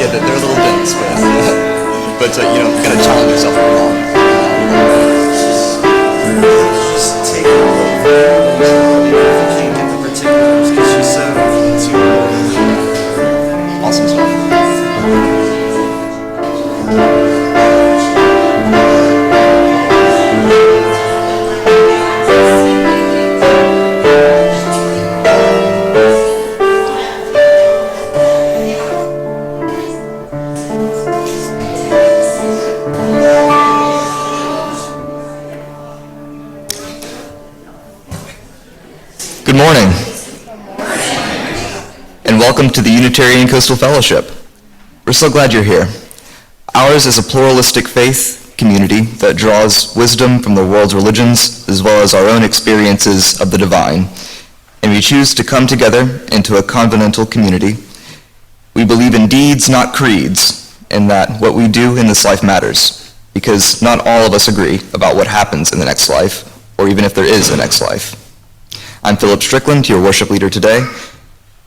Yeah, they're a little dense, but you know, gotta challenge yourself along. Just take a little bit if you can't get the particulars because she's so Awesome stuff. Good morning, and welcome to the Unitarian Coastal Fellowship. We're so glad you're here. Ours is a pluralistic faith community that draws wisdom from the world's religions as well as our own experiences of the divine, and we choose to come together into a covenantal community. We believe in deeds, not creeds, and that what we do in this life matters, because not all of us agree about what happens in the next life, or even if there is a next life. I'm Philip Strickland, your worship leader today.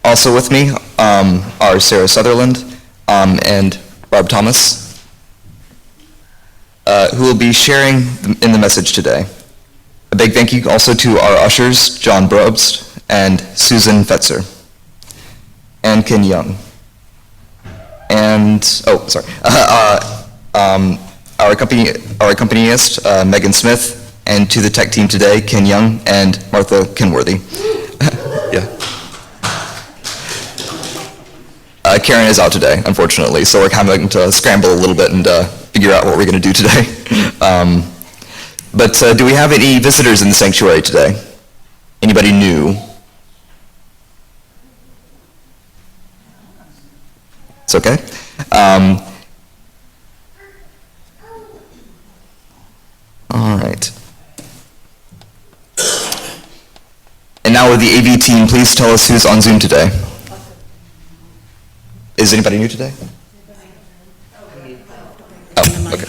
Also with me are Sarah Sutherland and Barb Thomas, who will be sharing in the message today. A big thank you also to our ushers, John Brobst and Susan Fetzer, and Ken Young. And, our accompanist, Megan Smith, and to the tech team today, Ken Young and Martha Kenworthy. Yeah. Karen is out today, unfortunately, so we're having to scramble a little bit and figure out what we're going to do today. But do we have any visitors in the sanctuary today? Anybody new? It's okay. All right. And now with the AV team, please tell us who's on Zoom today. Is anybody new today? Oh, okay.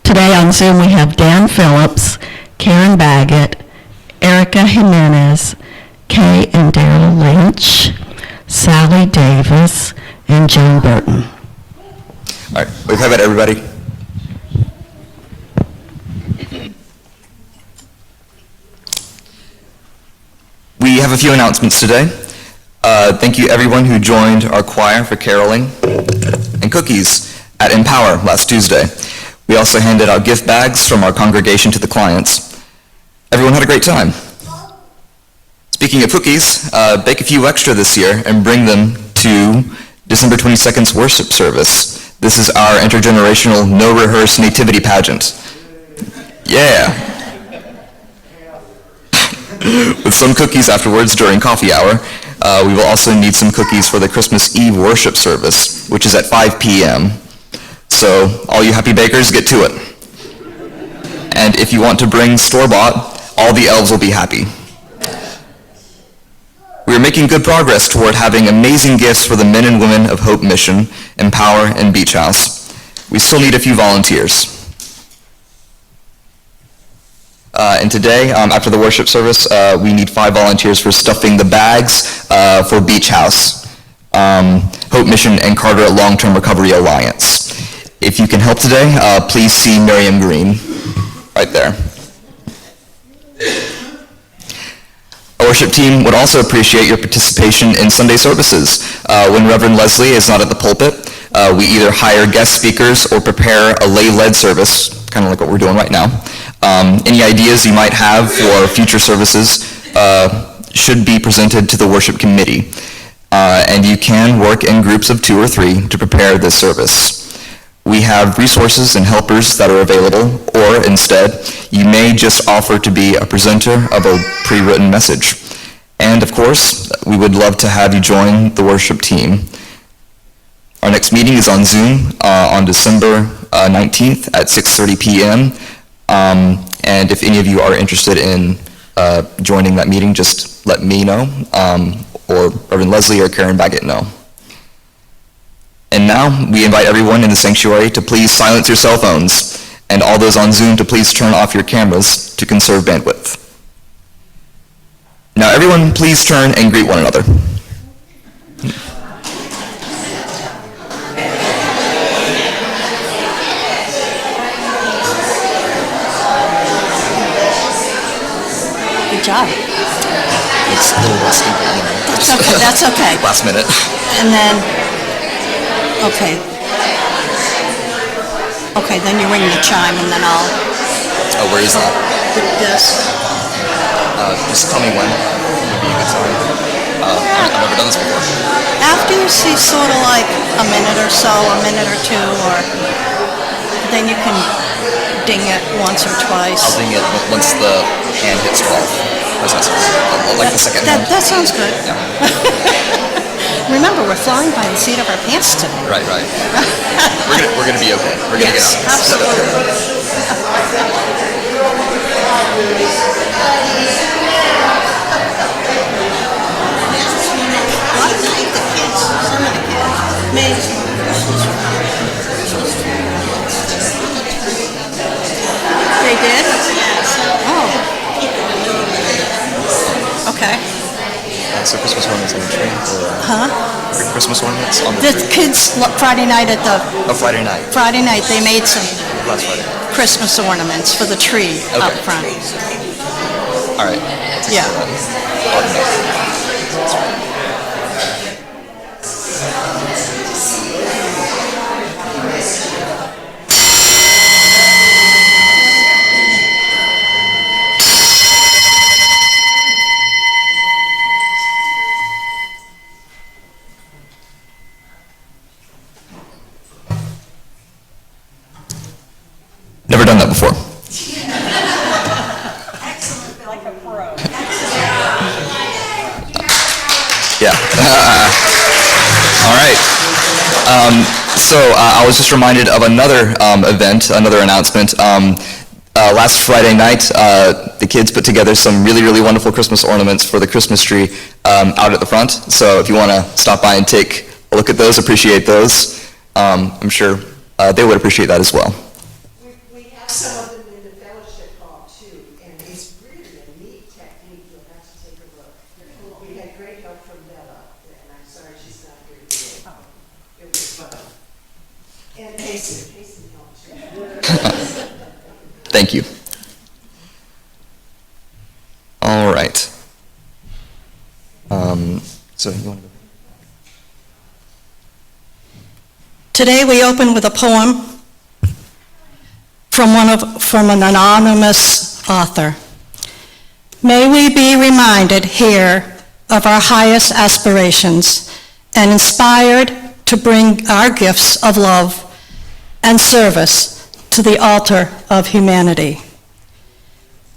Today on Zoom we have Dan Phillips, Karen Baggett, Erica Jimenez, Kay and Daryl Lynch, Sally Davis, and Joan Burton. All right, we've had everybody. We have a few announcements today. Thank you everyone who joined our choir for caroling and cookies at Empower last Tuesday. We also handed out gift bags from our congregation to the clients. Everyone had a great time. Speaking of cookies, bake a few extra this year and bring them to December 22nd's worship service. This is our intergenerational no-rehearse nativity pageant. Yeah. With some cookies afterwards during coffee hour. We will also need some cookies for the Christmas Eve worship service, which is at 5 p.m. So all you happy bakers, get to it. And if you want to bring store-bought, all the elves will be happy. We are making good progress toward having amazing gifts for the men and women of Hope Mission, Empower, and Beach House. We still need a few volunteers. And today, after the worship service, we need 5 volunteers for stuffing the bags for Beach House, Hope Mission, and Carter Long-Term Recovery Alliance. If you can help today, please see Miriam Green right there. Our worship team would also appreciate your participation in Sunday services. When Reverend Leslie is not at the pulpit, we either hire guest speakers or prepare a lay-led service, kind of like what we're doing right now. Any ideas you might have for future services should be presented to the worship committee. And you can work in groups of 2 or 3 to prepare this service. We have resources and helpers that are available, or instead, you may just offer to be a presenter of a pre-written message. And of course, we would love to have you join the worship team. Our next meeting is on Zoom on December 19th at 6:30 p.m. And if any of you are interested in joining that meeting, just let me know, or Reverend Leslie or Karen Baggett, no. And now, we invite everyone in the sanctuary to please silence your cell phones, and all those on Zoom to please turn off your cameras to conserve bandwidth. Now everyone please turn and greet one another. Good job. It's a little rusty, but you know. That's okay, that's okay. Last minute. And then, okay. Okay, then you ring the chime and then I'll, Oh, where is that? this. Just tell me when would be a good time. I've never done this before. After you see sort of like a minute or so, a minute or two, or then you can ding it once or twice. I'll ding it once the hand hits 12. How's that sound? Like the second hand? That sounds good. Yeah. Remember, we're flying by the seat of our pants today. Right. We're gonna be okay. We're gonna Yes, get out. absolutely. Well, I think the kids, some of the kids, made some Christmas trees. They did? Oh. Okay. So Christmas ornaments on the tree? Or Christmas ornaments on the The tree? kids, Friday night at the, Oh, Friday night. Friday night, they made some Last Friday. Christmas ornaments for the tree up Okay. front. All right. Yeah. Never done that before. Yeah. All right. So I was just reminded of another event, another announcement. Last Friday night, the kids put together some really, really wonderful Christmas ornaments for the Christmas tree out at the front. So if you want to stop by and take a look at those, appreciate those, I'm sure they would appreciate that as well. We have some of them in the fellowship hall too, and it's really a neat technique. You'll have to take a look. We had great help from Bella, and I'm sorry she's not here today. It was fun. And Payson helped too. Thank you. All right. So you want to go? Today we open with a poem from an anonymous author. May we be reminded here of our highest aspirations and inspired to bring our gifts of love and service to the altar of humanity.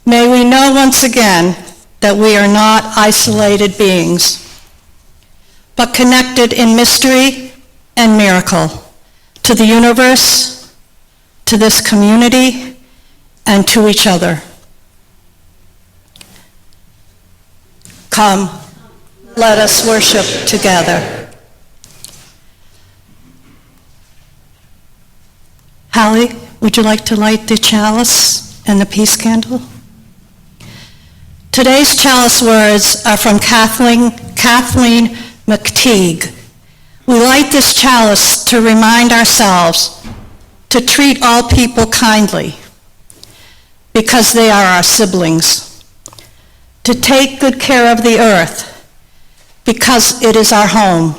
May we know once again that we are not isolated beings, but connected in mystery and miracle to the universe, to this community, and to each other. Come, let us worship together. Hallie, would you like to light the chalice and the peace candle? Today's chalice words are from Kathleen McTeague. We light this chalice to remind ourselves to treat all people kindly because they are our siblings, to take good care of the earth because it is our home,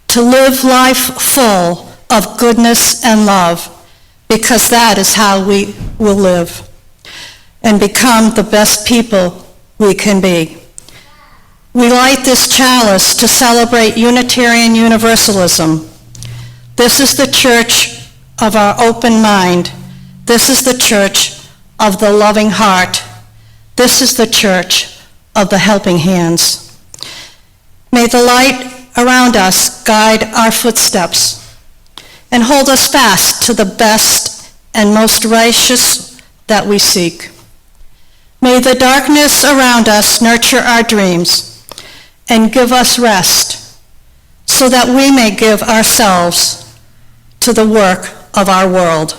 to live life full of goodness and love because that is how we will live and become the best people we can be. We light this chalice to celebrate Unitarian Universalism. This is the church of our open mind. This is the church of the loving heart. This is the church of the helping hands. May the light around us guide our footsteps and hold us fast to the best and most righteous that we seek. May the darkness around us nurture our dreams and give us rest, so that we may give ourselves to the work of our world.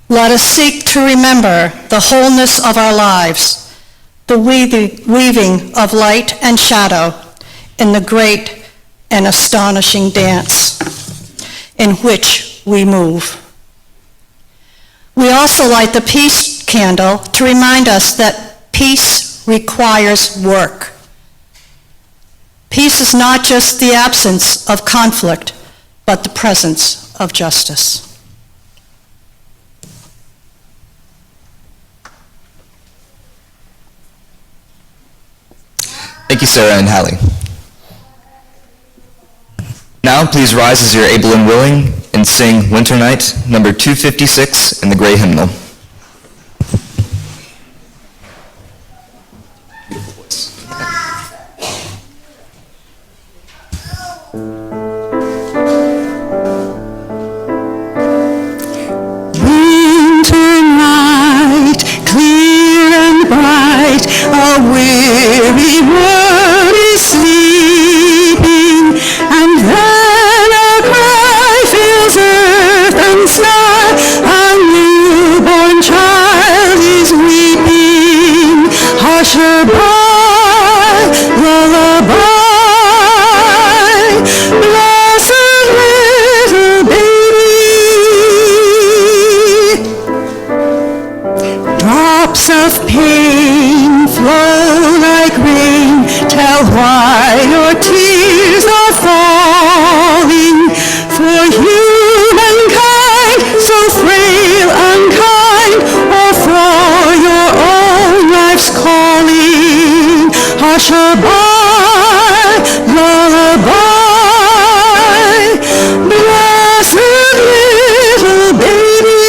Let us seek to remember the wholeness of our lives, the weaving of light and shadow in the great and astonishing dance in which we move. We also light the peace candle to remind us that peace requires work. Peace is not just the absence of conflict, but the presence of justice. Thank you, Sarah and Hallie. Now, please rise as you're able and willing and sing Winter Night, number 256 in the Gray Hymnal. Winter night, clear and bright, a weary world is sleeping, and then a cry fills earth and sky, a newborn child is weeping. Hush-a-bye, lullaby, blessed little baby. Drops of pain flow like rain, tell why your tears are falling. For humankind, so frail, unkind, or for your own life's calling. Hush-a-bye, lullaby, blessed little baby.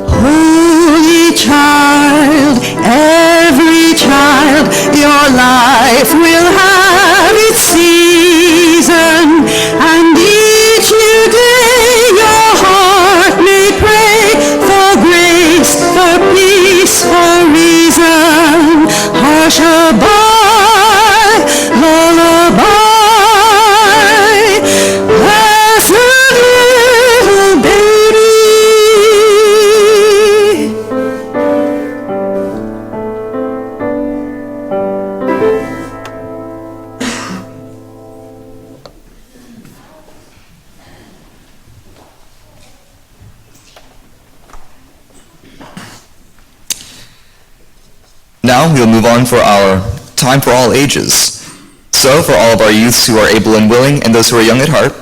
Holy child, every child, your life will have its season, and each new day your heart may pray for grace, for peace, for reason. Hush-a-bye, lullaby, blessed little baby. Now we'll move on for our Time for All Ages. So for all of our youths who are able and willing and those who are young at heart,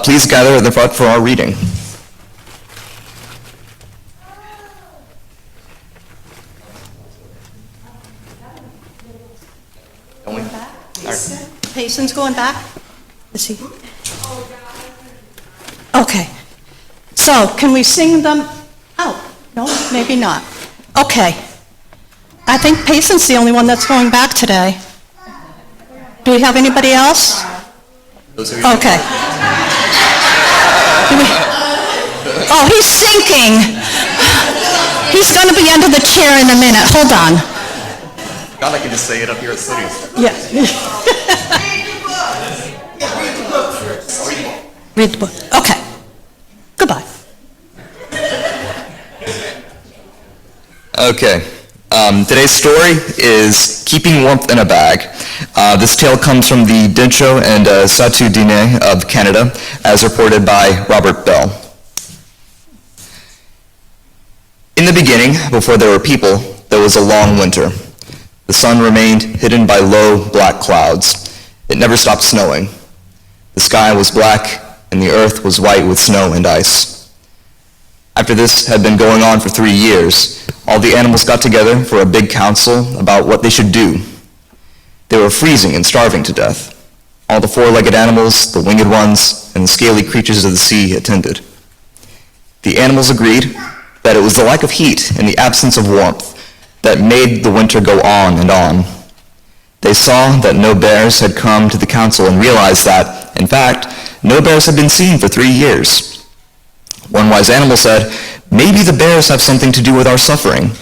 please gather at the front for our reading. Payson's going back? Is he? Okay. So, can we sing them out? No, maybe not. Okay. I think Payson's the only one that's going back today. Do we have anybody else? Okay. Oh, he's sinking. He's going to be under the chair in a minute. Hold on. God, I can just say it up here at the podium. Yeah. Read the book. Okay. Goodbye. Okay. Today's story is Keeping Warmth in a Bag. This tale comes from the Dincho and Satu Dine of Canada, as reported by Robert Bell. In the beginning, before there were people, there was a long winter. The sun remained hidden by low, black clouds. It never stopped snowing. The sky was black, and the earth was white with snow and ice. After this had been going on for 3 years, all the animals got together for a big council about what they should do. They were freezing and starving to death. All the four-legged animals, the winged ones, and the scaly creatures of the sea attended. The animals agreed that it was the lack of heat and the absence of warmth that made the winter go on and on. They saw that no bears had come to the council and realized that, in fact, no bears had been seen for 3 years. One wise animal said, "Maybe the bears have something to do with our suffering.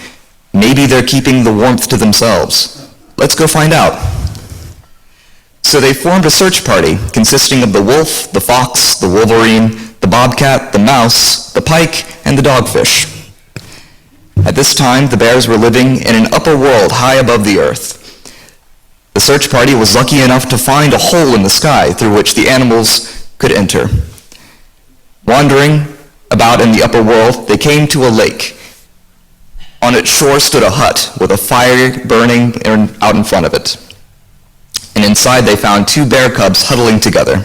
Maybe they're keeping the warmth to themselves. Let's go find out. So they formed a search party consisting of the wolf, the fox, the wolverine, the bobcat, the mouse, the pike, and the dogfish. At this time, the bears were living in an upper world high above the earth. The search party was lucky enough to find a hole in the sky through which the animals could enter. Wandering about in the upper world, they came to a lake. On its shore stood a hut with a fire burning out in front of it. And inside they found 2 bear cubs huddling together.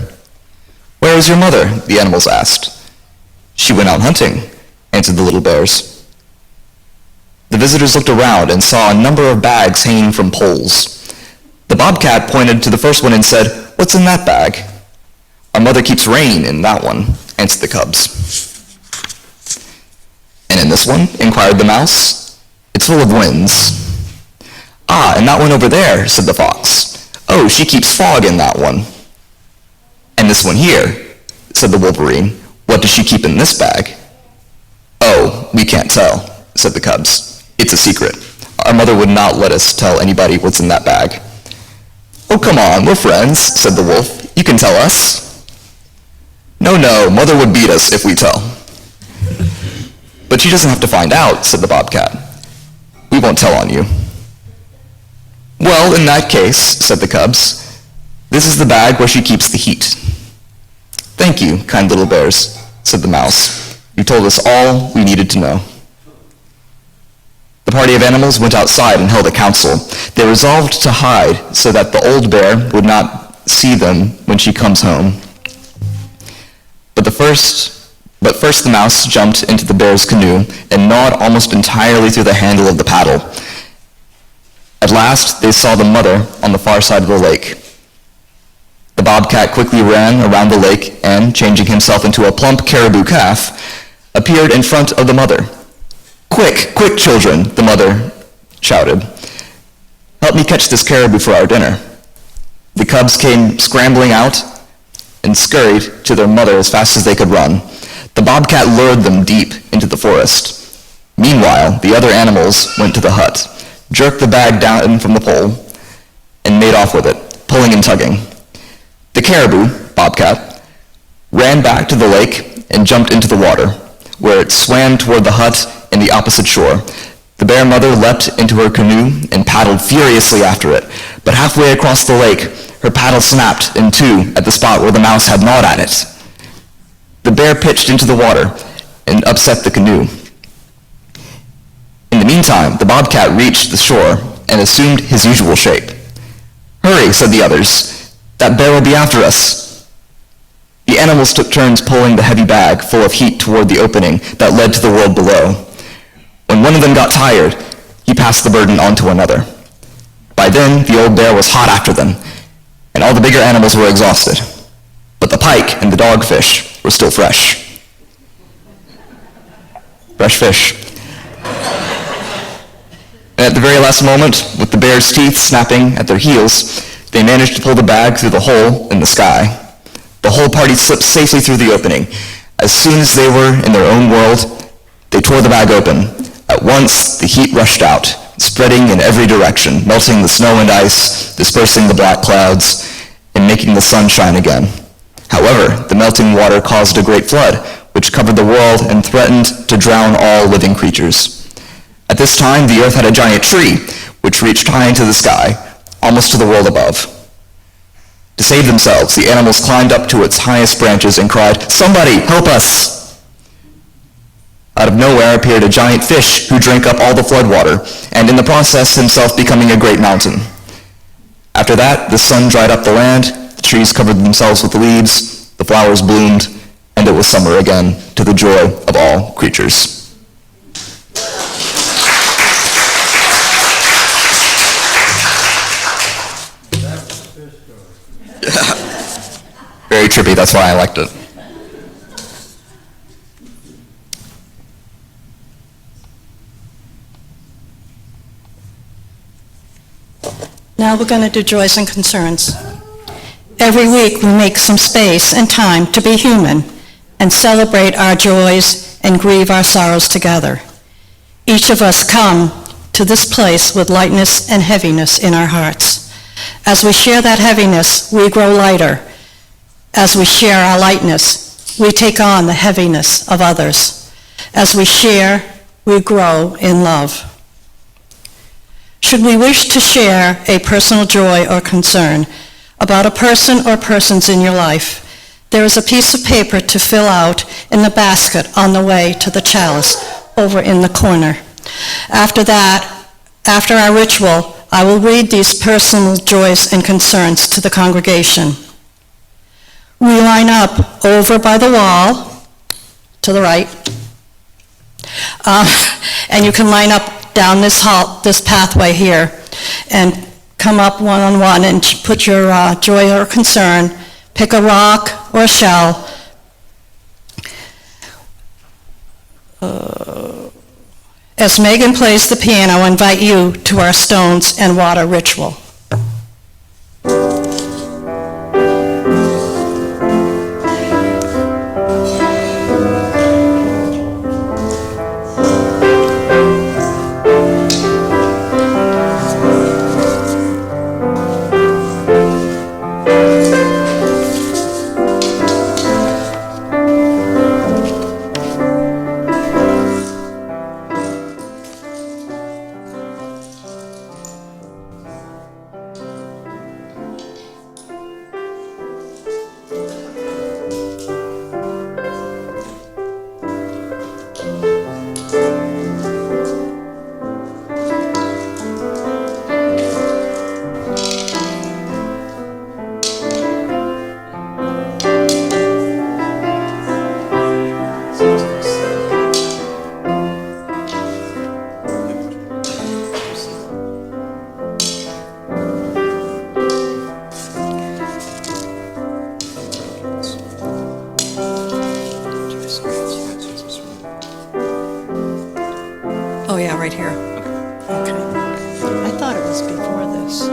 "Where is your mother?" the animals asked. "She went out hunting," answered the little bears. The visitors looked around and saw a number of bags hanging from poles. The bobcat pointed to the first one and said, "What's in that bag?" "Our mother keeps rain in that one," answered the cubs. "And in this one?" inquired the mouse. "It's full of winds." "Ah, and that one over there," said the fox. "Oh, she keeps fog in that one." "And this one here," said the wolverine. "What does she keep in this bag?" "Oh, we can't tell," said the cubs. "It's a secret. Our mother would not let us tell anybody what's in that bag." "Oh, come on, we're friends," said the wolf. "You can tell us." No, mother would beat us if we tell." "But she doesn't have to find out," said the bobcat. "We won't tell on you." "Well, in that case," said the cubs, "this is the bag where she keeps the heat." "Thank you, kind little bears," said the mouse. "You told us all we needed to know." The party of animals went outside and held a council. They resolved to hide so that the old bear would not see them when she comes home. But first the mouse jumped into the bear's canoe and gnawed almost entirely through the handle of the paddle. At last, they saw the mother on the far side of the lake. The bobcat quickly ran around the lake and, changing himself into a plump caribou calf, appeared in front of the mother. "Quick, quick, children," the mother shouted. "Help me catch this caribou for our dinner." The cubs came scrambling out and scurried to their mother as fast as they could run. The bobcat lured them deep into the forest. Meanwhile, the other animals went to the hut, jerked the bag down from the pole, and made off with it, pulling and tugging. The caribou, bobcat, ran back to the lake and jumped into the water, where it swam toward the hut in the opposite shore. The bear mother leapt into her canoe and paddled furiously after it, but halfway across the lake, her paddle snapped in two at the spot where the mouse had gnawed at it. The bear pitched into the water and upset the canoe. In the meantime, the bobcat reached the shore and assumed his usual shape. "Hurry," said the others. "That bear will be after us." The animals took turns pulling the heavy bag full of heat toward the opening that led to the world below. When one of them got tired, he passed the burden on to another. By then, the old bear was hot after them, and all the bigger animals were exhausted. But the pike and the dogfish were still fresh. Fresh fish. And at the very last moment, with the bear's teeth snapping at their heels, they managed to pull the bag through the hole in the sky. The whole party slipped safely through the opening. As soon as they were in their own world, they tore the bag open. At once, the heat rushed out, spreading in every direction, melting the snow and ice, dispersing the black clouds, and making the sun shine again. However, the melting water caused a great flood, which covered the world and threatened to drown all living creatures. At this time, the earth had a giant tree, which reached high into the sky, almost to the world above. To save themselves, the animals climbed up to its highest branches and cried, "Somebody, help us!" Out of nowhere appeared a giant fish who drank up all the floodwater, and in the process himself becoming a great mountain. After that, the sun dried up the land, the trees covered themselves with leaves, the flowers bloomed, and it was summer again, to the joy of all creatures. Very trippy, that's why I liked it. Now we're going to do joys and concerns. Every week we make some space and time to be human and celebrate our joys and grieve our sorrows together. Each of us come to this place with lightness and heaviness in our hearts. As we share that heaviness, we grow lighter. As we share our lightness, we take on the heaviness of others. As we share, we grow in love. Should we wish to share a personal joy or concern about a person or persons in your life, there is a piece of paper to fill out in the basket on the way to the chalice over in the corner. After that, after our ritual, I will read these personal joys and concerns to the congregation. We line up over by the wall, to the right, and you can line up down this hall, this pathway here, and come up one-on-one and put your joy or concern, pick a rock or a shell. As Megan plays the piano, I invite you to our stones and water ritual. Oh, yeah, right here. Okay. I thought it was before this.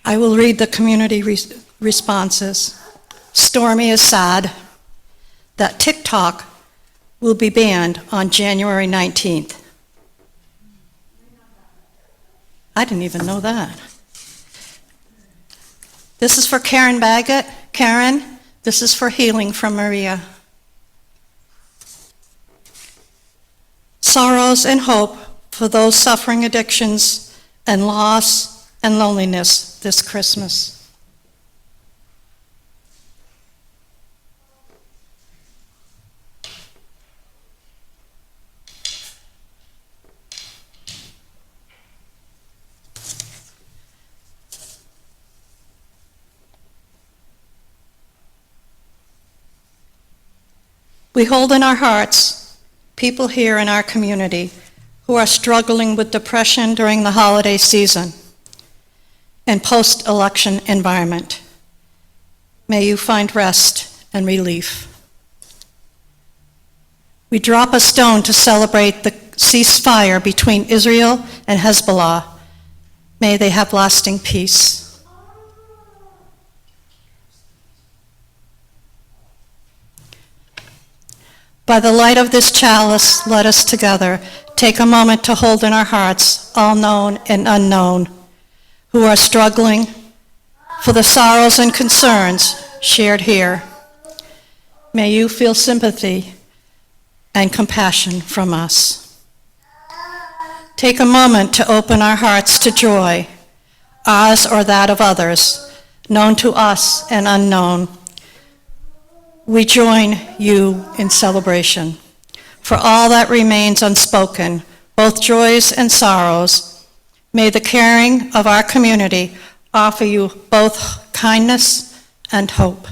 I will read the community responses. Stormy is sad that TikTok will be banned on January 19th. I didn't even know that. This is for Karen Baggett. Karen, this is for healing from Maria. Sorrows and hope for those suffering addictions and loss and loneliness this Christmas. We hold in our hearts people here in our community who are struggling with depression during the holiday season and post-election environment. May you find rest and relief. We drop a stone to celebrate the ceasefire between Israel and Hezbollah. May they have lasting peace. By the light of this chalice, let us together take a moment to hold in our hearts all known and unknown who are struggling for the sorrows and concerns shared here. May you feel sympathy and compassion from us. Take a moment to open our hearts to joy, ours or that of others, known to us and unknown. We join you in celebration. For all that remains unspoken, both joys and sorrows, may the caring of our community offer you both kindness and hope.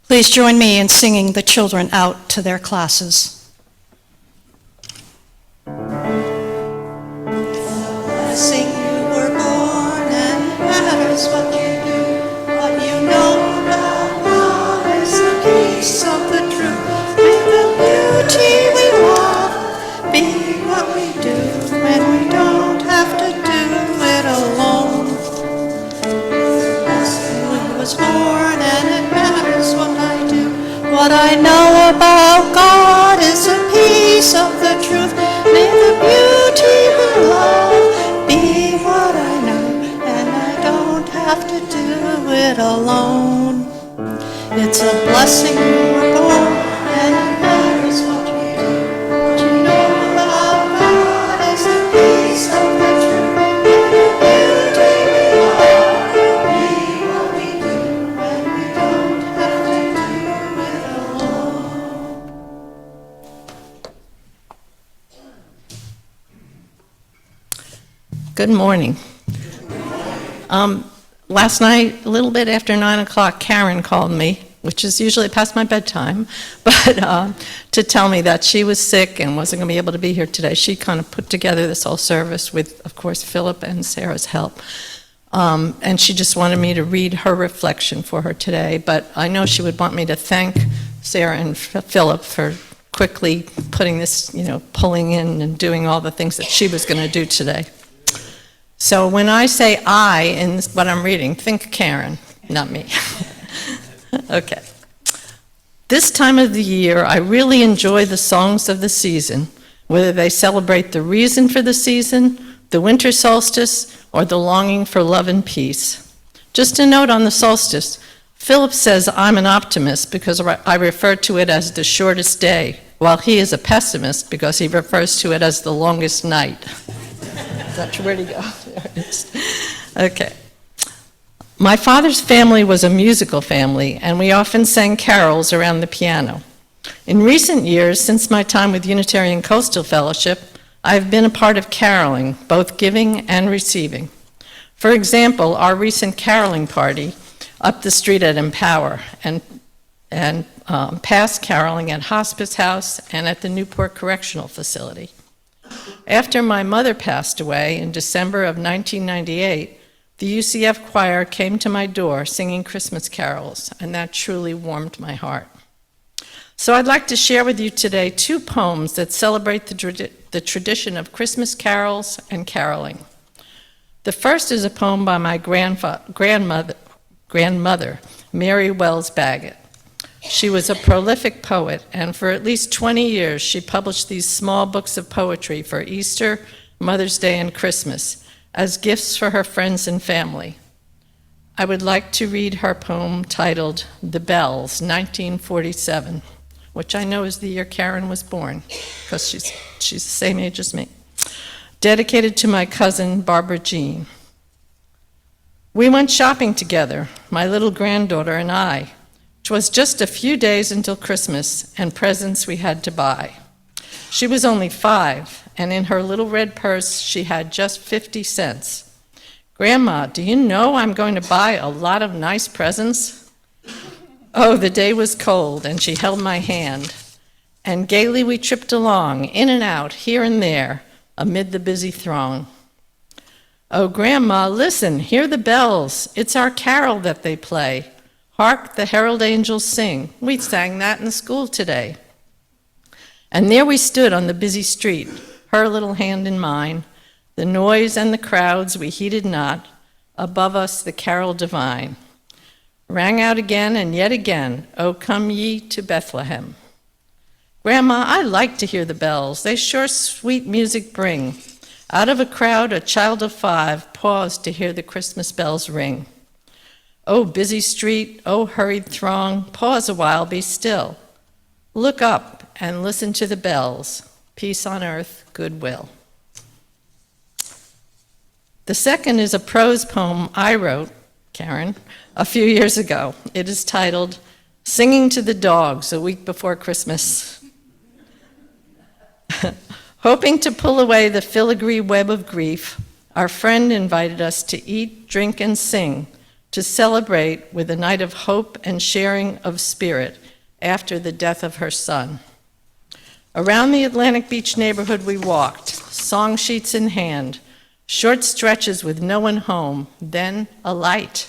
Please join me in singing the children out to their classes. Blessing you were born, and it matters what you do, what you know. Piece of the truth, may the beauty we love be what we do when we don't have to do it alone. I was born and it matters what I do. What I know about God is a piece of the truth. May the beauty we love be what I know, and I don't have to do it alone. It's a blessing you were born, and it matters what we do. What you know about God is a piece of the truth. And the beauty we are, be what we do when we don't have to do it alone. Good morning. Last night, a little bit after 9 o'clock, Karen called me, which is usually past my bedtime, but to tell me that she was sick and wasn't going to be able to be here today. She kind of put together this whole service with, of course, Philip and Sarah's help. And she just wanted me to read her reflection for her today, but I know she would want me to thank Sarah and Philip for quickly putting this, pulling in and doing all the things that she was going to do today. So when I say I in what I'm reading, think Karen, not me. Okay. This time of the year, I really enjoy the songs of the season, whether they celebrate the reason for the season, the winter solstice, or the longing for love and peace. Just a note on the solstice. Philip says I'm an optimist because I refer to it as the shortest day, while he is a pessimist because he refers to it as the longest night. Where'd he go? There it is. Okay. My father's family was a musical family, and we often sang carols around the piano. In recent years, since my time with Unitarian Coastal Fellowship, I've been a part of caroling, both giving and receiving. For example, our recent caroling party up the street at Empower and past caroling at Hospice House and at the Newport Correctional Facility. After my mother passed away in December of 1998, the UCF choir came to my door singing Christmas carols, and that truly warmed my heart. So I'd like to share with you today 2 poems that celebrate the tradition of Christmas carols and caroling. The first is a poem by my grandmother, Mary Wells Baggett. She was a prolific poet, and for at least 20 years she published these small books of poetry for Easter, Mother's Day, and Christmas as gifts for her friends and family. I would like to read her poem titled The Bells, 1947, which I know is the year Karen was born, because she's the same age as me. Dedicated to my cousin, Barbara Jean. We went shopping together, my little granddaughter and I. 'Twas just a few days until Christmas, and presents we had to buy. She was only 5, and in her little red purse she had just 50 cents. "Grandma, do you know I'm going to buy a lot of nice presents?" Oh, the day was cold, and she held my hand, and gaily we tripped along, in and out, here and there, amid the busy throng. "Oh, Grandma, listen, hear the bells. It's our carol that they play. Hark, the herald angels sing. We sang that in school today." And there we stood on the busy street, her little hand in mine. The noise and the crowds we heeded not. Above us the carol divine rang out again and yet again, "O come ye to Bethlehem." "Grandma, I like to hear the bells. They sure sweet music bring." Out of a crowd, a child of 5 paused to hear the Christmas bells ring. "O busy street, O hurried throng, pause a while, be still. Look up and listen to the bells. Peace on earth, goodwill." The second is a prose poem I wrote, Karen, a few years ago. It is titled "Singing to the Dogs a Week Before Christmas." Hoping to pull away the filigree web of grief, our friend invited us to eat, drink, and sing, to celebrate with a night of hope and sharing of spirit after the death of her son. Around the Atlantic Beach neighborhood we walked, song sheets in hand, short stretches with no one home, then a light.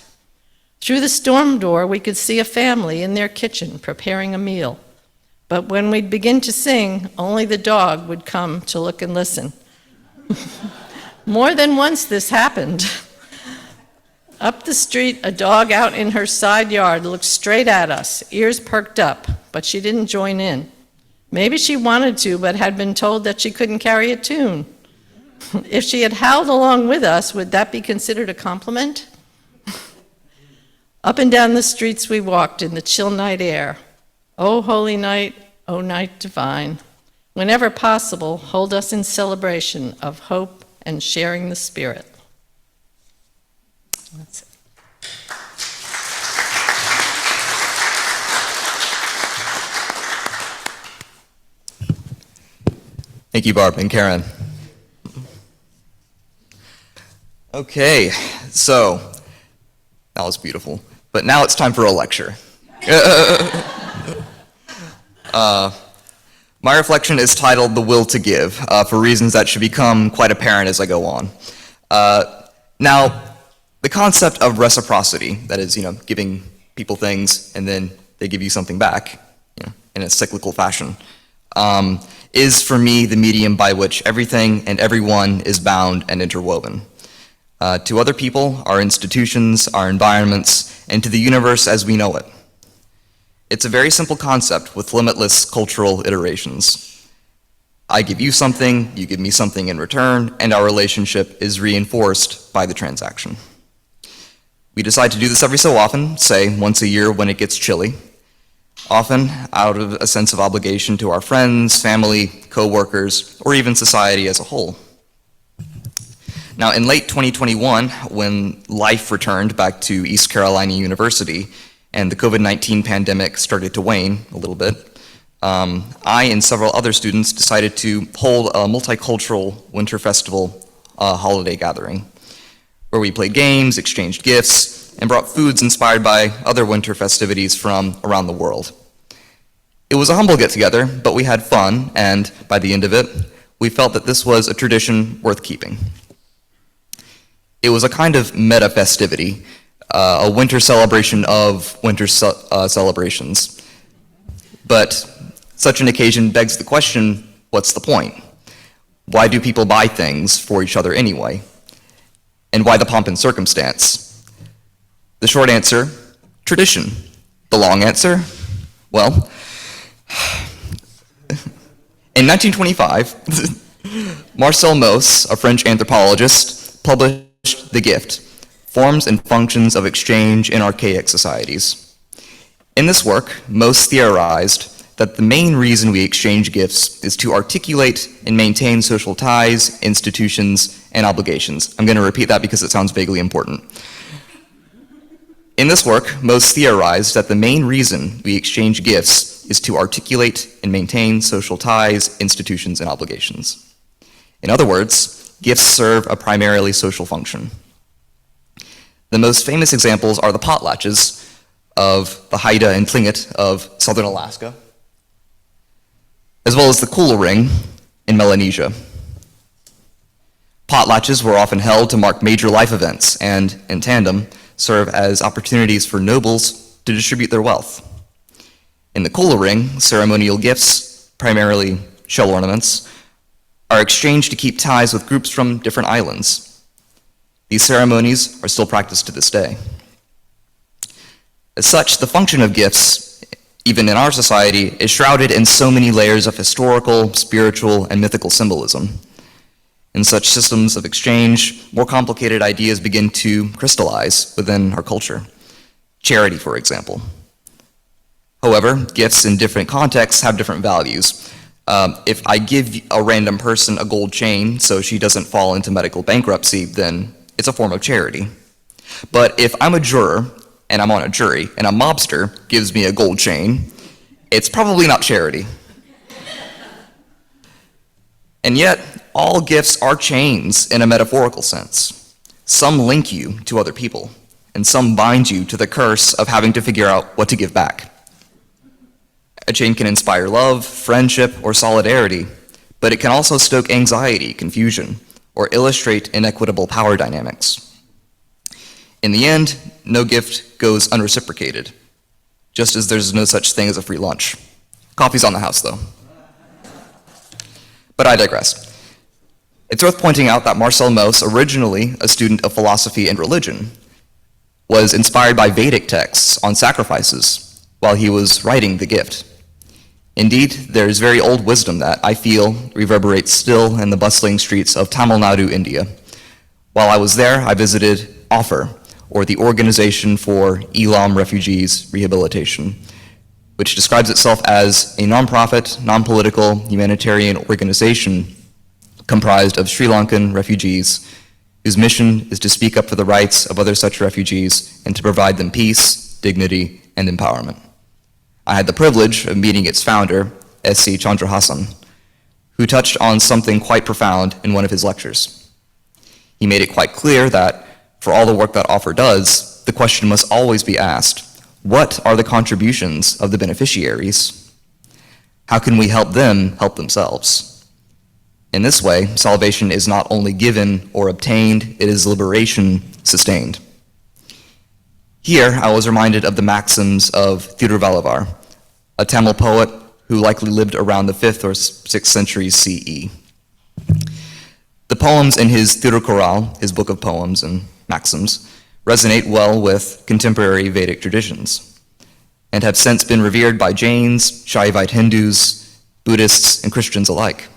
Through the storm door, we could see a family in their kitchen preparing a meal. But when we'd begin to sing, only the dog would come to look and listen. More than once this happened. Up the street, a dog out in her side yard looked straight at us, ears perked up, but she didn't join in. Maybe she wanted to, but had been told that she couldn't carry a tune. If she had howled along with us, would that be considered a compliment? Up and down the streets we walked in the chill night air. O holy night, O night divine, whenever possible, hold us in celebration of hope and sharing the spirit. That's it. Thank you, Barb and Karen. Okay, so that was beautiful. But now it's time for a lecture. My reflection is titled "The Will to Give," for reasons that should become quite apparent as I go on. Now, the concept of reciprocity, that is, giving people things and then they give you something back, in a cyclical fashion, is for me the medium by which everything and everyone is bound and interwoven. To other people, our institutions, our environments, and to the universe as we know it. It's a very simple concept with limitless cultural iterations. I give you something, you give me something in return, and our relationship is reinforced by the transaction. We decide to do this every so often, say once a year when it gets chilly, often out of a sense of obligation to our friends, family, co-workers, or even society as a whole. Now, in late 2021, when life returned back to East Carolina University and the COVID-19 pandemic started to wane a little bit, I and several other students decided to hold a multicultural winter festival holiday gathering, where we played games, exchanged gifts, and brought foods inspired by other winter festivities from around the world. It was a humble get-together, but we had fun, and by the end of it, we felt that this was a tradition worth keeping. It was a kind of meta-festivity, a winter celebration of winter celebrations. But such an occasion begs the question, what's the point? Why do people buy things for each other anyway? And why the pomp and circumstance? The short answer, tradition. The long answer, well, in 1925, Marcel Mauss, a French anthropologist, published The Gift, Forms and Functions of Exchange in Archaic Societies. In this work, Mauss theorized that the main reason we exchange gifts is to articulate and maintain social ties, institutions, and obligations. I'm going to repeat that because it sounds vaguely important. In this work, Mauss theorized that the main reason we exchange gifts is to articulate and maintain social ties, institutions, and obligations. In other words, gifts serve a primarily social function. The most famous examples are the potlatches of the Haida and Tlingit of southern Alaska, as well as the Kula ring in Melanesia. Potlatches were often held to mark major life events and, in tandem, serve as opportunities for nobles to distribute their wealth. In the Kula ring, ceremonial gifts, primarily shell ornaments, are exchanged to keep ties with groups from different islands. These ceremonies are still practiced to this day. As such, the function of gifts, even in our society, is shrouded in so many layers of historical, spiritual, and mythical symbolism. In such systems of exchange, more complicated ideas begin to crystallize within our culture. Charity, for example. However, gifts in different contexts have different values. If I give a random person a gold chain so she doesn't fall into medical bankruptcy, then it's a form of charity. But if I'm a juror and I'm on a jury and a mobster gives me a gold chain, it's probably not charity. And yet, all gifts are chains in a metaphorical sense. Some link you to other people, and some bind you to the curse of having to figure out what to give back. A chain can inspire love, friendship, or solidarity, but it can also stoke anxiety, confusion, or illustrate inequitable power dynamics. In the end, no gift goes unreciprocated, just as there's no such thing as a free lunch. Coffee's on the house, though. But I digress. It's worth pointing out that Marcel Mauss, originally a student of philosophy and religion, was inspired by Vedic texts on sacrifices while he was writing The Gift. Indeed, there is very old wisdom that I feel reverberates still in the bustling streets of Tamil Nadu, India. While I was there, I visited OFFER, or the Organization for Elam Refugees Rehabilitation, which describes itself as a nonprofit, non-political, humanitarian organization comprised of Sri Lankan refugees whose mission is to speak up for the rights of other such refugees and to provide them peace, dignity, and empowerment. I had the privilege of meeting its founder, S.C. Chandrahasan, who touched on something quite profound in one of his lectures. He made it quite clear that for all the work that OFFER does, the question must always be asked, what are the contributions of the beneficiaries? How can we help them help themselves? In this way, salvation is not only given or obtained, it is liberation sustained. Here, I was reminded of the maxims of Thiruvallur, a Tamil poet who likely lived around the 5th or 6th centuries CE. The poems in his Thirukkural, his book of poems and maxims, resonate well with contemporary Vedic traditions and have since been revered by Jains, Shaivite Hindus, Buddhists, and Christians alike.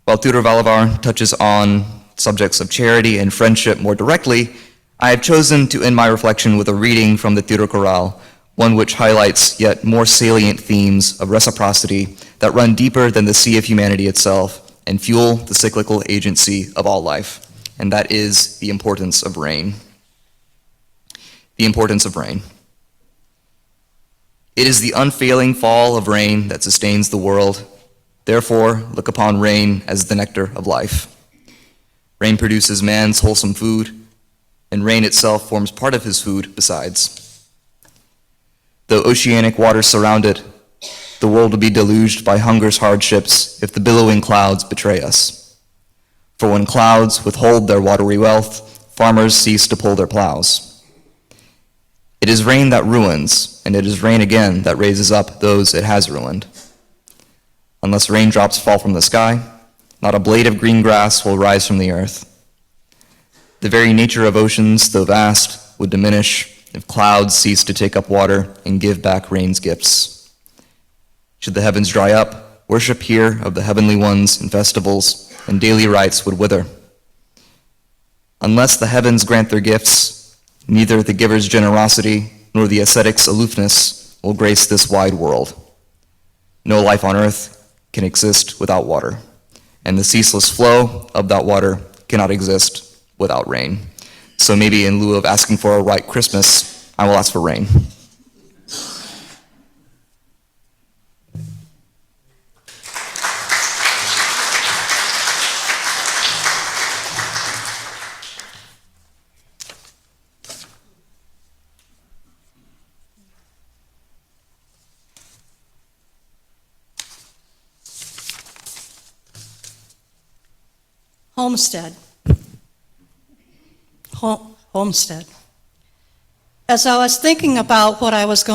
While Thiruvallur touches on subjects of charity and friendship more directly, I have chosen to end my reflection with a reading from the Thirukkural, one which highlights yet more salient themes of reciprocity that run deeper than the sea of humanity itself and fuel the cyclical agency of all life, and that is the importance of rain. The importance of rain. It is the unfailing fall of rain that sustains the world. Therefore, look upon rain as the nectar of life. Rain produces man's wholesome food, and rain itself forms part of his food besides. Though oceanic waters surround it, the world will be deluged by hunger's hardships if the billowing clouds betray us. For when clouds withhold their watery wealth, farmers cease to pull their plows. It is rain that ruins, and it is rain again that raises up those it has ruined. Unless raindrops fall from the sky, not a blade of green grass will rise from the earth. The very nature of oceans, though vast, would diminish if clouds ceased to take up water and give back rain's gifts. Should the heavens dry up, worship here of the heavenly ones and festivals and daily rites would wither. Unless the heavens grant their gifts, neither the giver's generosity nor the ascetic's aloofness will grace this wide world. No life on earth can exist without water, and the ceaseless flow of that water cannot exist without rain. So maybe in lieu of asking for a white Christmas, I will ask for rain. Homestead. Homestead. As I was thinking about what I was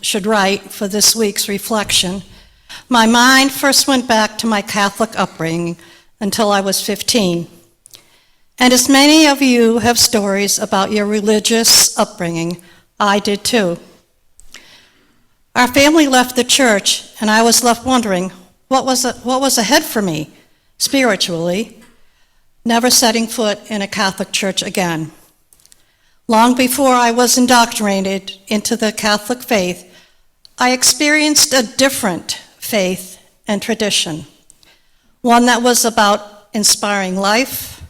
should write for this week's reflection, my mind first went back to my Catholic upbringing until I was 15. And as many of you have stories about your religious upbringing, I did too. Our family left the church, and I was left wondering what was ahead for me spiritually, never setting foot in a Catholic church again. Long before I was indoctrinated into the Catholic faith, I experienced a different faith and tradition, one that was about inspiring life,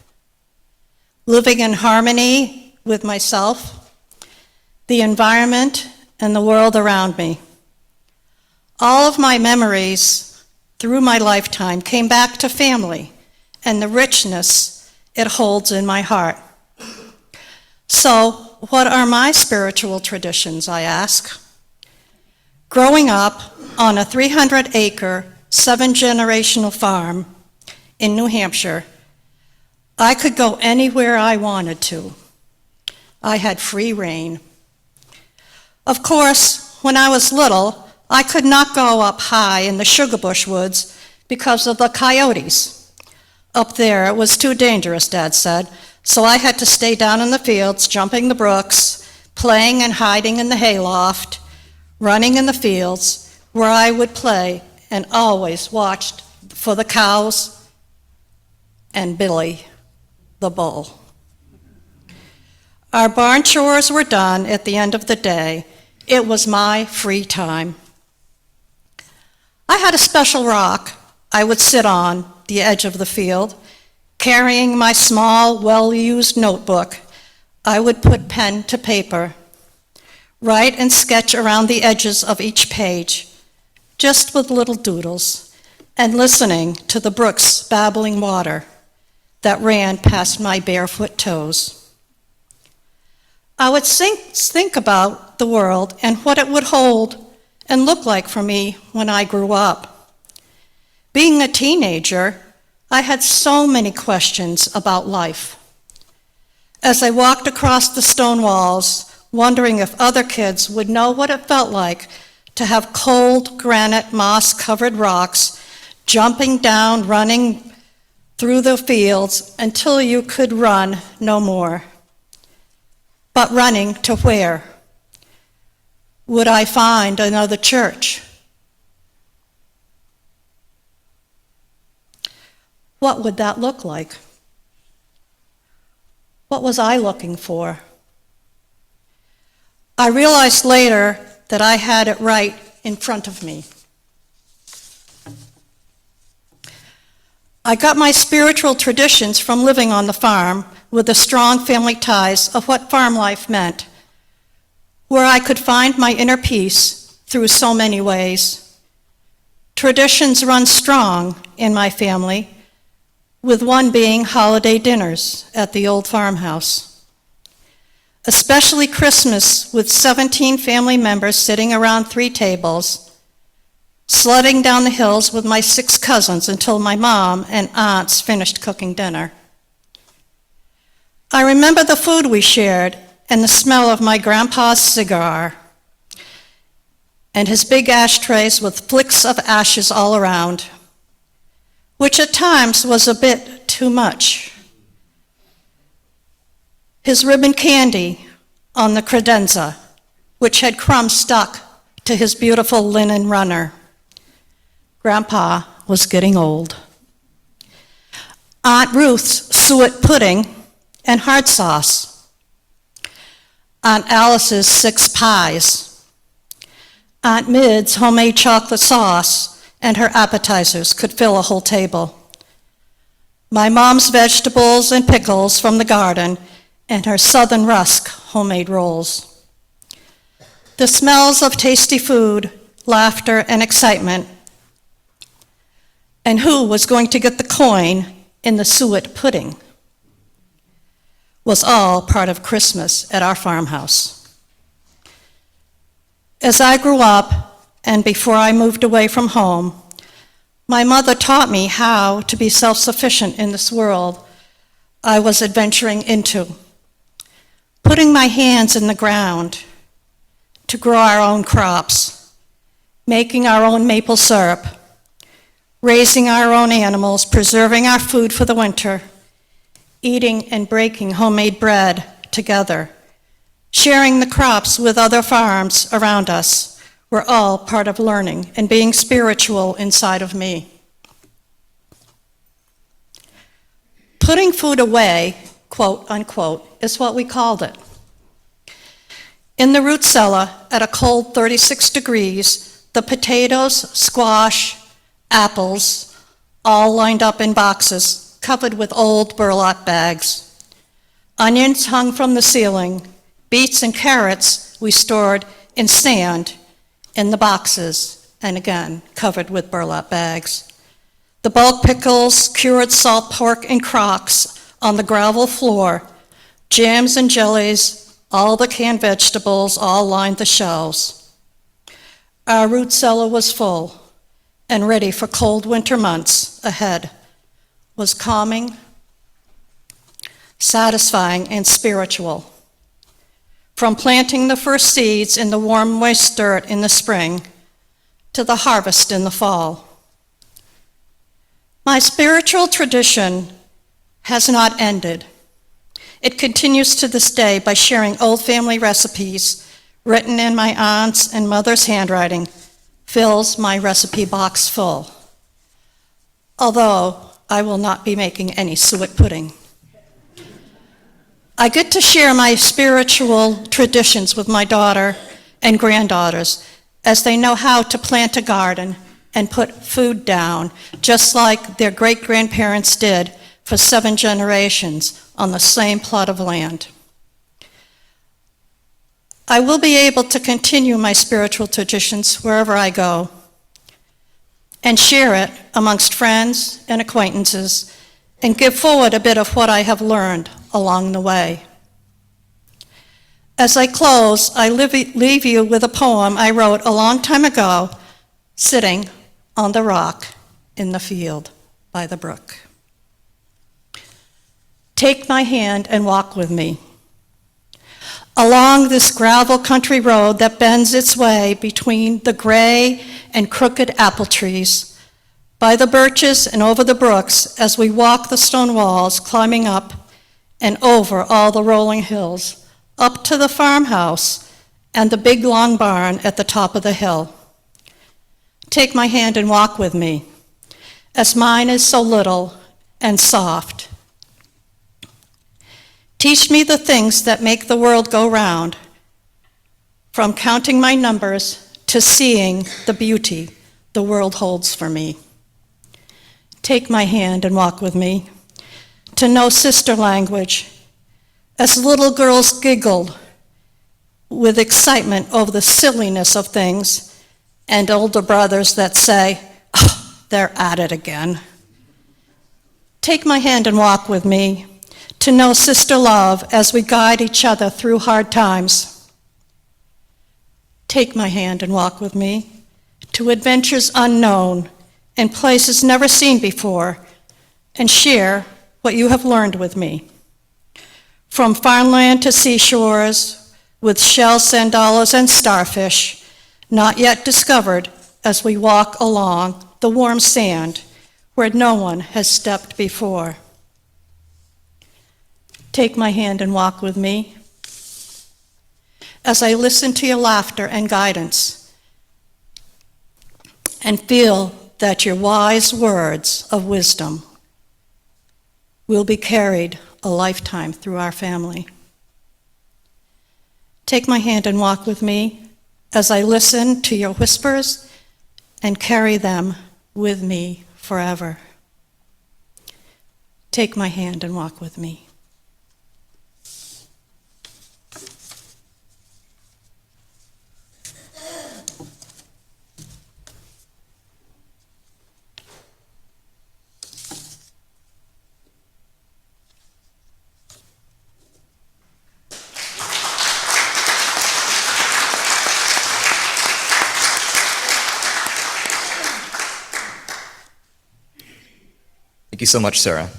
living in harmony with myself, the environment, and the world around me. All of my memories through my lifetime came back to family and the richness it holds in my heart. So, what are my spiritual traditions, I ask? Growing up on a 300-acre, 7-generational farm in New Hampshire, I could go anywhere I wanted to. I had free reign. Of course, when I was little, I could not go up high in the sugarbush woods because of the coyotes. Up there, it was too dangerous, Dad said, so I had to stay down in the fields, jumping the brooks, playing and hiding in the hayloft, running in the fields, where I would play and always watched for the cows and Billy, the bull. Our barn chores were done at the end of the day. It was my free time. I had a special rock I would sit on the edge of the field. Carrying my small, well-used notebook, I would put pen to paper, write and sketch around the edges of each page, just with little doodles, and listening to the brook's babbling water that ran past my barefoot toes. I would think about the world and what it would hold and look like for me when I grew up. Being a teenager, I had so many questions about life. As I walked across the stone walls, wondering if other kids would know what it felt like to have cold granite moss-covered rocks jumping down, running through the fields until you could run no more. But running to where? Would I find another church? What would that look like? What was I looking for? I realized later that I had it right in front of me. I got my spiritual traditions from living on the farm with the strong family ties of what farm life meant, where I could find my inner peace through so many ways. Traditions run strong in my family, with one being holiday dinners at the old farmhouse. Especially Christmas, with 17 family members sitting around 3 tables, sledding down the hills with my 6 cousins until my mom and aunts finished cooking dinner. I remember the food we shared and the smell of my grandpa's cigar and his big ashtrays with flicks of ashes all around, which at times was a bit too much. his ribbon candy on the credenza, which had crumbs stuck to his beautiful linen runner. Grandpa was getting old. Aunt Ruth's suet pudding and hard sauce. Aunt Alice's 6 pies. Aunt Mid's homemade chocolate sauce and her appetizers could fill a whole table. My mom's vegetables and pickles from the garden and her Southern Rusk homemade rolls. The smells of tasty food, laughter, and excitement. And who was going to get the coin in the suet pudding was all part of Christmas at our farmhouse. As I grew up, and before I moved away from home, my mother taught me how to be self-sufficient in this world I was adventuring into. Putting my hands in the ground to grow our own crops, making our own maple syrup, raising our own animals, preserving our food for the winter, eating and breaking homemade bread together, sharing the crops with other farms around us were all part of learning and being spiritual inside of me. Putting food away, quote unquote, is what we called it. In the root cellar, at a cold 36 degrees, the potatoes, squash, apples, all lined up in boxes, covered with old burlap bags. Onions hung from the ceiling. Beets and carrots we stored in sand in the boxes, and again, covered with burlap bags. The bulk pickles, cured salt pork in crocks on the gravel floor, jams and jellies, all the canned vegetables all lined the shelves. Our root cellar was full and ready for cold winter months ahead. Was calming, satisfying, and spiritual. From planting the first seeds in the warm, moist dirt in the spring to the harvest in the fall. My spiritual tradition has not ended. It continues to this day by sharing old family recipes written in my aunt's and mother's handwriting, fills my recipe box full. Although I will not be making any suet pudding. I get to share my spiritual traditions with my daughter and granddaughters as they know how to plant a garden and put food down, just like their great-grandparents did for 7 generations on the same plot of land. I will be able to continue my spiritual traditions wherever I go and share it amongst friends and acquaintances and give forward a bit of what I have learned along the way. As I close, I leave you with a poem I wrote a long time ago, sitting on the rock in the field by the brook. Take my hand and walk with me along this gravel country road that bends its way between the gray and crooked apple trees, by the birches and over the brooks as we walk the stone walls, climbing up and over all the rolling hills, up to the farmhouse and the big long barn at the top of the hill. Take my hand and walk with me, as mine is so little and soft. Teach me the things that make the world go round, from counting my numbers to seeing the beauty the world holds for me. Take my hand and walk with me, to know sister language, as little girls giggled with excitement over the silliness of things, and older brothers that say, "Oh, they're at it again." Take my hand and walk with me, to know sister love as we guide each other through hard times. Take my hand and walk with me, to adventures unknown and places never seen before, and share what you have learned with me. From farmland to seashores, with shell sand dollars and starfish, not yet discovered as we walk along the warm sand where no one has stepped before. Take my hand and walk with me. As I listen to your laughter and guidance, and feel that your wise words of wisdom will be carried a lifetime through our family. Take my hand and walk with me as I listen to your whispers and carry them with me forever. Take my hand and walk with me. Thank you so much, Sarah.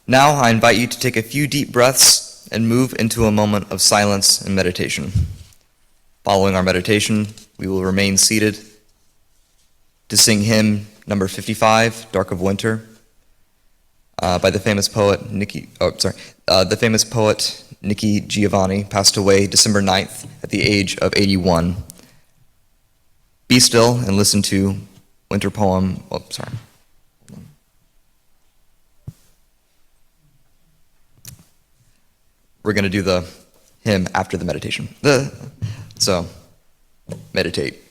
Now I invite you to take a few deep breaths and move into a moment of silence and meditation. Following our meditation, we will remain seated to sing hymn number 55, Dark of Winter, by the famous poet Nikki Giovanni, passed away December 9th at the age of 81. Be still and listen to winter poem. We're going to do the hymn after the meditation. So, meditate.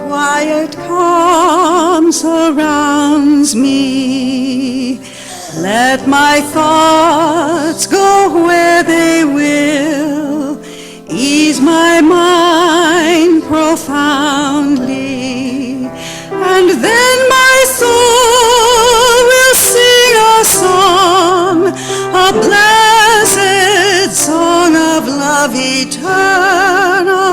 Quiet calm surrounds me. Let my thoughts go where they will. Ease my mind profoundly. And then my soul will sing a song, a blessed song of love eternal.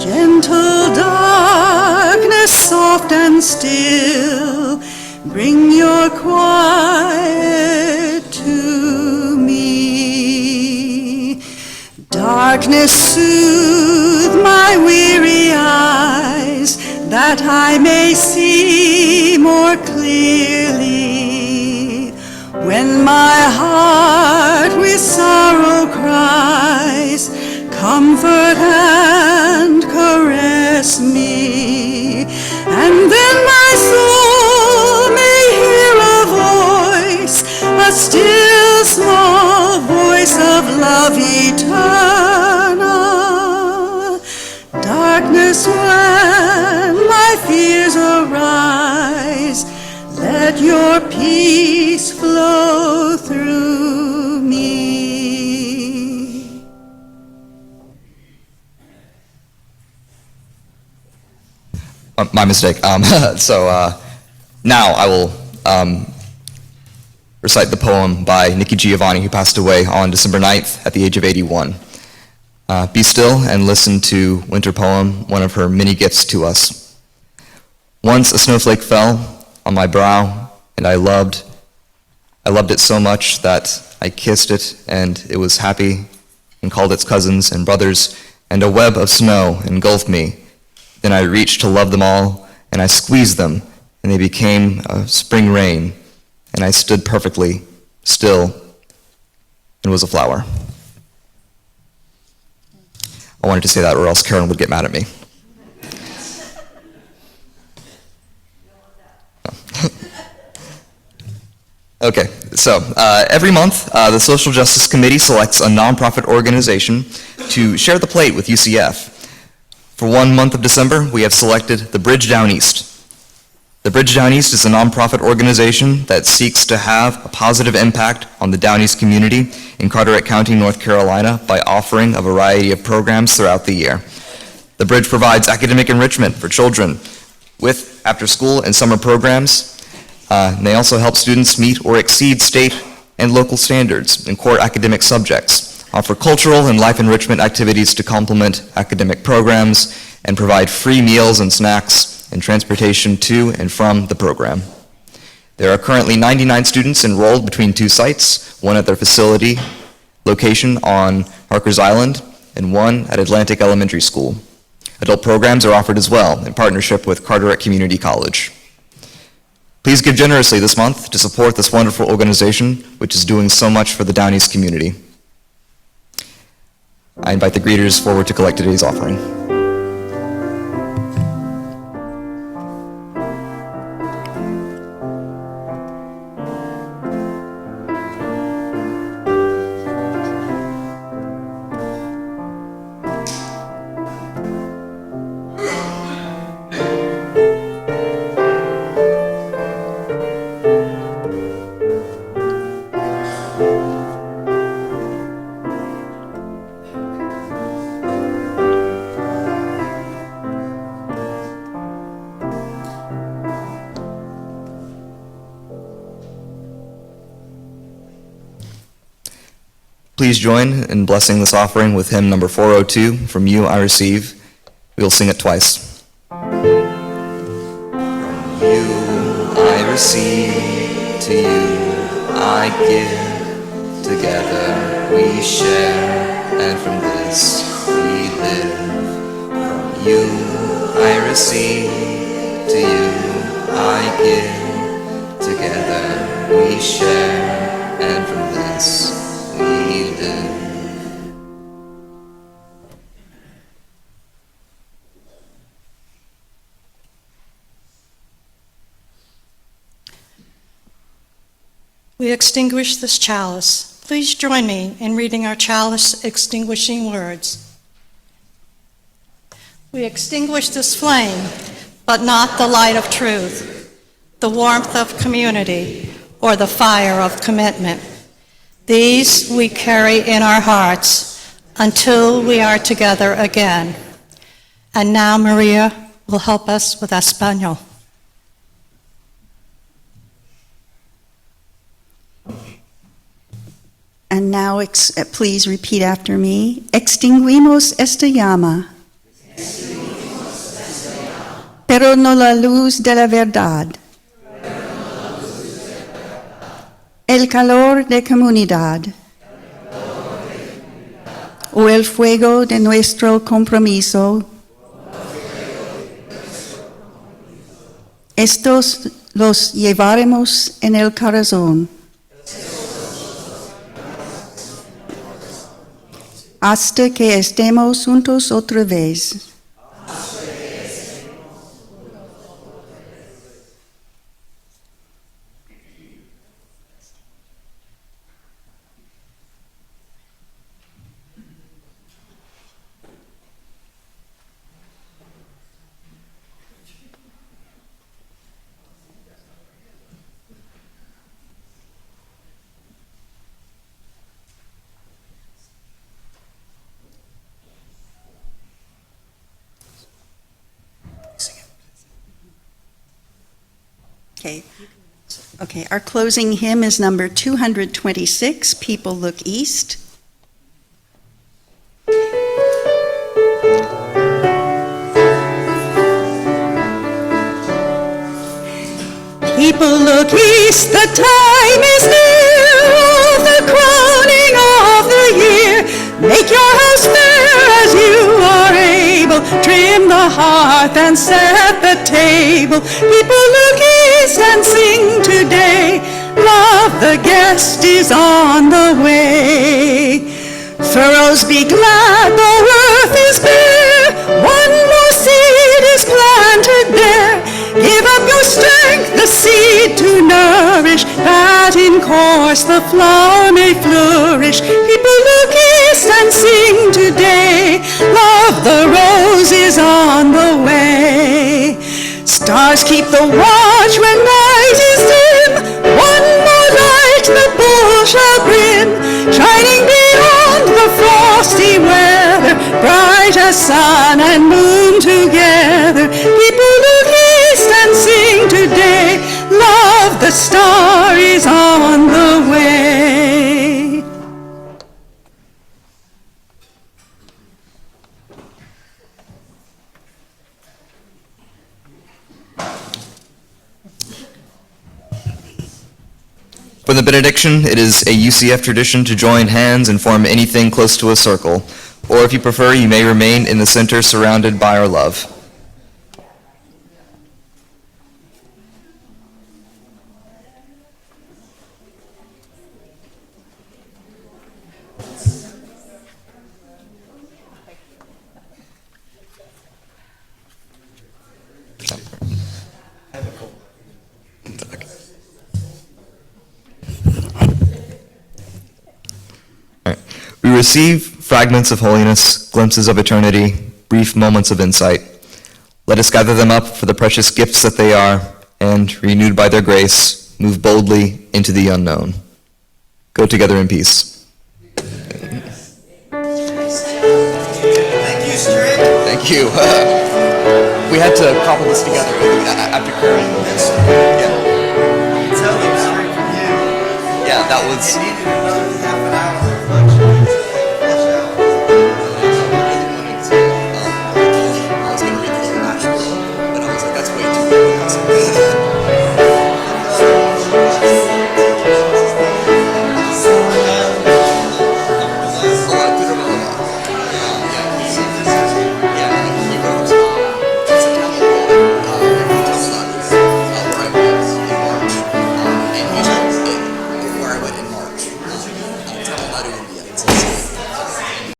Gentle darkness, soft and still, bring your quiet to me. Darkness, soothe my weary eyes, that I may see more clearly. When my heart with sorrow cries, comfort and caress me, and then my soul may hear a voice, a still small voice of love eternal. Darkness, when my fears arise, let your peace flow through me. My mistake. So now I will recite the poem by Nikki Giovanni, who passed away on December 9th at the age of 81. Be still and listen to Winter Poem, one of her many gifts to us. Once a snowflake fell on my brow, and I loved it so much that I kissed it, and it was happy, and called its cousins and brothers, and a web of snow engulfed me. Then I reached to love them all, and I squeezed them, and they became a spring rain, and I stood perfectly still and was a flower. I wanted to say that, or else Karen would get mad at me. Okay, so every month, the Social Justice Committee selects a nonprofit organization to share the plate with UCF. For 1 month of December, we have selected the Bridge Down East. The Bridge Down East is a nonprofit organization that seeks to have a positive impact on the Down East community in Carteret County, North Carolina, by offering a variety of programs throughout the year. The Bridge provides academic enrichment for children with after-school and summer programs. And they also help students meet or exceed state and local standards in core academic subjects, offer cultural and life enrichment activities to complement academic programs, and provide free meals and snacks and transportation to and from the program. There are currently 99 students enrolled between 2 sites, one at their facility location on Harkers Island and one at Atlantic Elementary School. Adult programs are offered as well in partnership with Carteret Community College. Please give generously this month to support this wonderful organization, which is doing so much for the Down East community. I invite the greeters forward to collect today's offering. Please join in blessing this offering with hymn number 402, From You I Receive. We will sing it twice. From you I receive, to you I give, together we share, and from this we live. From you I receive, to you I give, together we share, and from this we live. We extinguish this chalice. Please join me in reading our chalice extinguishing words. We extinguish this flame, but not the light of truth, the warmth of community, or the fire of commitment. These we carry in our hearts until we are together again. And now Maria will help us with Espanol. And now, please repeat after me. Extinguimos esta llama, pero no la luz de la verdad. El calor de comunidad o el fuego de nuestro compromiso. Estos los llevaremos en el corazón hasta que estemos juntos otra vez. Okay. Okay, our closing hymn is number 226, People Look East. People look east, the time is near, of the crowning of the year. Make your house fair as you are able, trim the hearth and set the table. People look east and sing today, love the guest is on the way. Furrows be glad, the earth is bare, one more seed is planted there. Give up your strength, the seed to nourish, that in course the flower may flourish. People look east and sing today, love the rose is on the way. Stars keep the watch when night is dim, one more light the bull shall bring, shining beyond the frosty weather, bright as sun and moon together. People look east and sing today, love the star is on the way. For the benediction, it is a UCF tradition to join hands and form anything close to a circle, or if you prefer, you may remain in the center surrounded by our love. We receive fragments of holiness, glimpses of eternity, brief moments of insight. Let us gather them up for the precious gifts that they are, and, renewed by their grace, move boldly into the unknown. Go together in peace. Thank you, Strick. Thank you. We had to cobble this together after Karen. Tell them straight from you. Yeah, that was... It needed